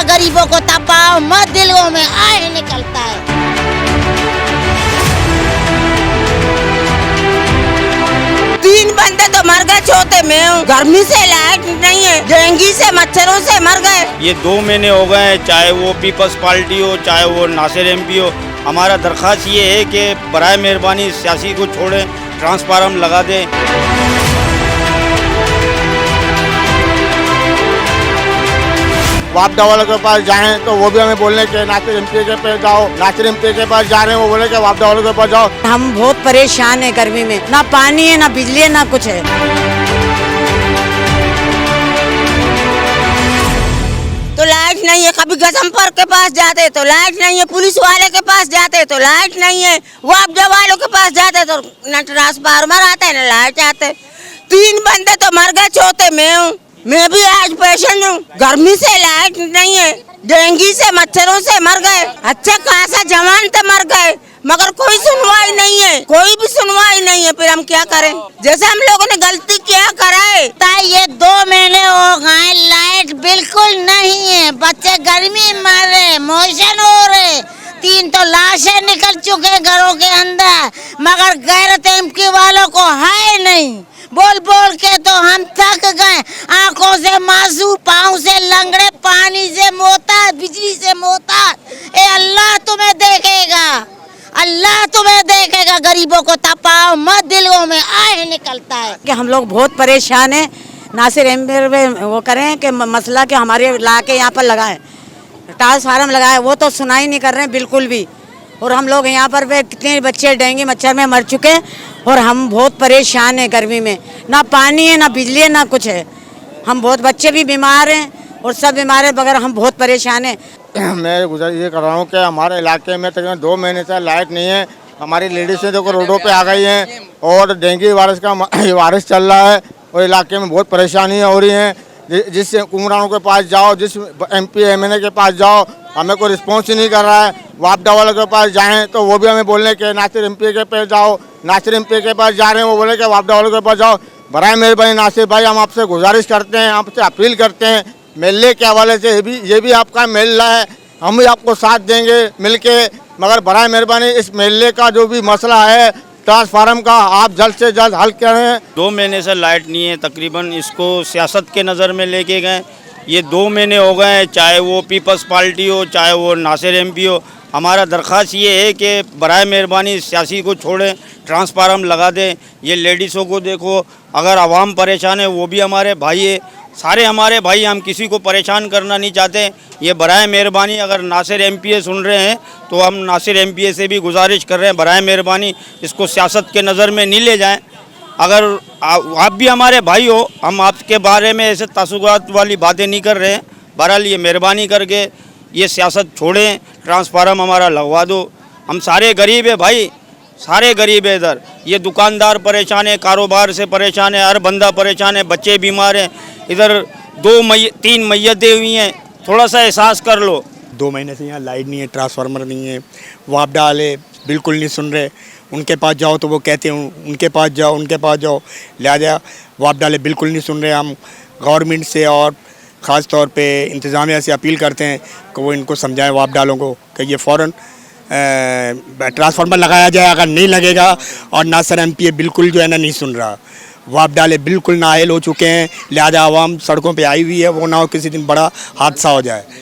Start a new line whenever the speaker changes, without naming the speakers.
क्या गरीबों को तपाओ मत, दिलों में आए निकलता है। तीन बंदे तो मर गए, चौथे में हूँ। गर्मी से लाइट नहीं है, डेंगू से मच्छरों से मर गए।
ये 2 महीने हो गए हैं, चाहे वो पीपल्स पार्टी हो चाहे वो नासिर एमपी हो। हमारा दरख्वास्त ये है कि बराए मेहरबानी सियासी को छोड़ें, ट्रांसफार्मर लगा दें।
वापडा वालों के पास जाएं तो वो भी हमें बोलने के नासिर एमपी के पास जाओ, नासिर एमपी के पास जा रहे हैं वो बोले कि वापडा वालों के पास जाओ।
हम बहुत परेशान है गर्मी में, ना पानी है ना बिजली है ना कुछ है। तो लाइट नहीं है, कभी गजमपुर के पास जाते तो लाइट नहीं है, पुलिस वाले के पास जाते तो लाइट नहीं है, वापडा वालों के पास जाते तो न ट्रांसफार्मर आता है न लाइट आते। 3 बंदे तो मर गए, चौथे में हूँ। मैं भी आज पेशेंट हूँ। गर्मी से लाइट नहीं है, डेंगू से मच्छरों से मर गए। अच्छा खासा जवान तो मर गए, मगर कोई सुनवाई नहीं है, कोई भी सुनवाई नहीं है। फिर हम क्या करें? जैसे हम लोगों ने गलती क्या करा है। ये 2 महीने हो गए, लाइट बिल्कुल नहीं है, बच्चे गर्मी में मर रहे, मोशन हो रहे। 3 तो लाशें निकल चुके घरों के अंदर, मगर गैरत एमपी वालों को है नहीं। बोल बोल के तो हम थक गए, आंखों से मासूर, पाँव से लंगड़े, पानी से मोहताज, बिजली से मोहताज। ए अल्लाह तुम्हें देखेगा, अल्लाह तुम्हें देखेगा। गरीबों को तपाओ मत, दिलों में आए निकलता है कि हम लोग बहुत परेशान हैं। नासिर एमपी वो करें कि मसला कि हमारे इलाके यहाँ पर लगाए, ट्रांसफार्मर लगाए, वो तो सुनाई नहीं कर रहे हैं बिल्कुल भी। और हम लोग यहाँ पर कितने बच्चे डेंगू मच्छर में मर चुके हैं और हम बहुत परेशान हैं गर्मी में, ना पानी है ना बिजली है ना कुछ है। हम बहुत बच्चे भी बीमार हैं और सब बीमार हैं, मगर हम बहुत परेशान हैं।
मैं गुजारिश ये कर रहा हूँ कि हमारे इलाके में तकरीबन 2 महीने से लाइट नहीं है। हमारी लेडीज़ें देखो रोडों पे आ गई हैं और डेंगू वायरस का वायरस चल रहा है और इलाके में बहुत परेशानियाँ हो रही हैं। जिस कुमरानों के पास जाओ, जिस एमपी एमएनए के पास जाओ, हमें कोई रिस्पॉन्स ही नहीं कर रहा है। वापडा वालों के पास जाएं तो वो भी हमें बोलने के नासिर एमपी के पास जाओ, नासिर एमपी के पास जा रहे हैं वो बोले कि वापडा वालों के पास जाओ। बराए मेहरबानी नासिर भाई, हम आपसे गुजारिश करते हैं, आपसे अपील करते हैं, मेले के हवाले से ये भी आपका मेला है, हम भी आपको साथ देंगे मिल के। मगर बराए मेहरबानी इस मेले का जो भी मसला है ट्रांसफार्मर का, आप जल्द से जल्द हल करें।
2 महीने से लाइट नहीं है, तकरीबन इसको सियासत के नज़र में लेके गए। ये 2 महीने हो गए हैं, चाहे वो पीपल्स पार्टी हो चाहे वो नासिर एमपी हो। हमारा दरख्वास्त ये है कि बराए मेहरबानी सियासी को छोड़ें, ट्रांसफार्मर लगा दें। ये लेडीज़ों को देखो, अगर आवाम परेशान है वो भी हमारे भाई है, सारे हमारे भाई, हम किसी को परेशान करना नहीं चाहते। ये बराए मेहरबानी अगर नासिर एमपी सुन रहे हैं तो हम नासिर एमपी से भी गुजारिश कर रहे हैं, बराए मेहरबानी इसको सियासत के नज़र में नहीं ले जाएं। अगर आप भी हमारे भाई हो, हम आपके बारे में ऐसे तासुगात वाली बातें नहीं कर रहे हैं। बहरहाल ये मेहरबानी करके ये सियासत छोड़ें, ट्रांसफार्मर हमारा लगवा दो। हम सारे गरीब है भाई, सारे गरीब है। इधर ये दुकानदार परेशान है, कारोबार से परेशान है, हर बंदा परेशान है, बच्चे बीमार हैं। इधर 3 मैयतें हुई हैं, थोड़ा सा एहसास कर लो।
2 महीने से यहाँ लाइट नहीं है, ट्रांसफार्मर नहीं है, वापडा वाले बिल्कुल नहीं सुन रहे। उनके पास जाओ तो वो कहते हैं उनके पास जाओ, उनके पास जाओ, लिहाजा वापडा वाले बिल्कुल नहीं सुन रहे। हम गवर्नमेंट से और ख़ास तौर पे इंतज़ामिया से अपील करते हैं कि वो इनको समझाएं वापडा वालों को कि ये फ़ौरन ट्रांसफार्मर लगाया जाए। अगर नहीं लगेगा, और नासिर एमपी बिल्कुल जो है ना नहीं सुन रहा, वापडा वाले बिल्कुल नाअहल हो चुके हैं, लिहाजा आवाम सड़कों पे आई हुई है, वो ना हो किसी दिन बड़ा हादसा हो जाए।